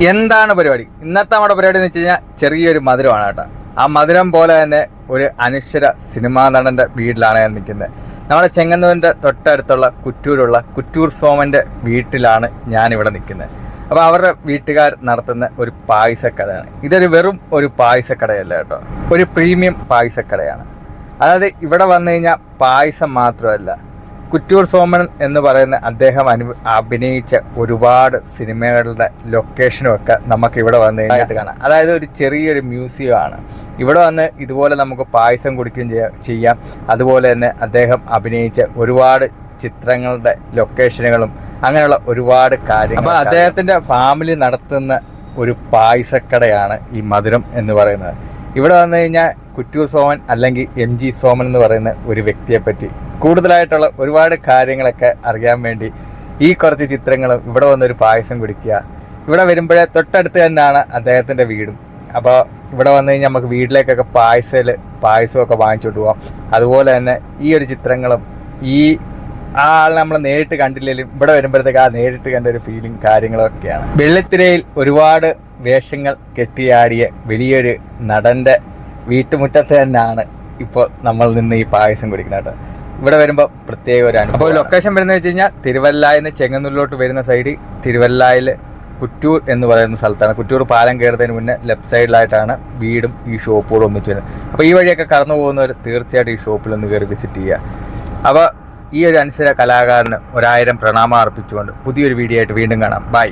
എന്താണ് പരിപാടി? ഇന്നത്തെ നമ്മുടെ പരിപാടി എന്ന് വെച്ച് കഴിഞ്ഞാൽ ചെറിയൊരു മധുരമാണ് കേട്ടോ. ആ മധുരം പോലെ തന്നെ ഒരു അനശ്വര സിനിമാ നടന്റെ വീട്ടിലാണ് ഞാൻ നിൽക്കുന്നത്. നമ്മുടെ ചെങ്ങന്നൂരിന്റെ തൊട്ടടുത്തുള്ള കുറ്റൂർ സോമന്റെ വീട്ടിലാണ് ഞാനിവിടെ നിൽക്കുന്നത്. അപ്പോൾ അവരുടെ വീട്ടുകാർ നടത്തുന്ന ഒരു പായസക്കടയാണ്. ഇതൊരു വെറും ഒരു പായസക്കടയല്ല കേട്ടോ, ഒരു പ്രീമിയം പായസക്കടയാണ്. അതായത് ഇവിടെ വന്നു കഴിഞ്ഞാൽ പായസം മാത്രമല്ല, കുറ്റൂർ സോമൻ എന്ന് പറയുന്ന അദ്ദേഹം അഭിനയിച്ച ഒരുപാട് സിനിമകളുടെ ലൊക്കേഷനും ഒക്കെ നമുക്ക് ഇവിടെ വന്ന് കഴിഞ്ഞിട്ട് കാണാം. അതായത് ഒരു ചെറിയൊരു മ്യൂസിയം ആണ്. ഇവിടെ വന്ന് ഇതുപോലെ നമുക്ക് പായസം കുടിക്കുകയും ചെയ്യാം. അതുപോലെ തന്നെ അദ്ദേഹം അഭിനയിച്ച ഒരുപാട് ചിത്രങ്ങളുടെ ലൊക്കേഷനുകളും അങ്ങനെയുള്ള ഒരുപാട് കാര്യങ്ങൾ. അപ്പോൾ അദ്ദേഹത്തിൻ്റെ ഫാമിലി നടത്തുന്ന ഒരു പായസക്കടയാണ് ഈ മധുരം എന്ന് പറയുന്നത്. ഇവിടെ വന്നു കഴിഞ്ഞാൽ കുറ്റൂർ സോമൻ അല്ലെങ്കിൽ MG സോമൻ എന്ന് പറയുന്ന ഒരു വ്യക്തിയെ പറ്റി കൂടുതലായിട്ടുള്ള ഒരുപാട് കാര്യങ്ങളൊക്കെ അറിയാൻ വേണ്ടി ഈ കുറച്ച് ചിത്രങ്ങളും ഇവിടെ വന്നൊരു പായസം കുടിക്കുക. ഇവിടെ വരുമ്പോഴേ തൊട്ടടുത്ത് തന്നെയാണ് അദ്ദേഹത്തിൻ്റെ വീടും. അപ്പോൾ ഇവിടെ വന്നു കഴിഞ്ഞാൽ നമുക്ക് വീട്ടിലേക്കൊക്കെ പായസമൊക്കെ വാങ്ങിച്ചോട്ട് പോകാം. അതുപോലെ തന്നെ ഈ ഒരു ചിത്രങ്ങളും ഈ ആളെ നമ്മൾ നേരിട്ട് കണ്ടില്ലെങ്കിലും ഇവിടെ വരുമ്പോഴത്തേക്ക് ആ നേരിട്ട് കണ്ട ഒരു ഫീലിംഗ് കാര്യങ്ങളൊക്കെയാണ്. വെള്ളിത്തിരയിൽ ഒരുപാട് വേഷങ്ങൾ കെട്ടിയാടിയ വലിയൊരു നടൻ്റെ വീട്ടുമുറ്റത്ത് തന്നെയാണ് ഇപ്പോൾ നമ്മൾ നിന്ന് ഈ പായസം കുടിക്കുന്നത്. ഇവിടെ വരുമ്പോൾ പ്രത്യേക ഒരു അനുഭവം. അപ്പോൾ ലൊക്കേഷൻ വരുന്നത് വെച്ച് കഴിഞ്ഞാൽ തിരുവല്ലായിൽ നിന്ന് ചെങ്ങന്നൂരിലോട്ട് വരുന്ന സൈഡ് തിരുവല്ലായിൽ കുറ്റൂർ എന്ന് പറയുന്ന സ്ഥലത്താണ്. കുറ്റൂർ പാലം കയറുന്നതിന് മുന്നേ ലെഫ്റ്റ് സൈഡിലായിട്ടാണ് വീടും ഈ ഷോപ്പുകളും ഒന്നിച്ച് വരുന്നത്. അപ്പോൾ ഈ വഴിയൊക്കെ കടന്നു പോകുന്നവർ തീർച്ചയായിട്ടും ഈ ഷോപ്പിലൊന്ന് കയറി വിസിറ്റ് ചെയ്യുക. അപ്പോൾ ഈ ഒരു അനശ്വര കലാകാരന് 1000 പ്രണാമം അർപ്പിച്ചുകൊണ്ട് പുതിയൊരു വീഡിയോ ആയിട്ട് വീണ്ടും കാണാം. ബൈ.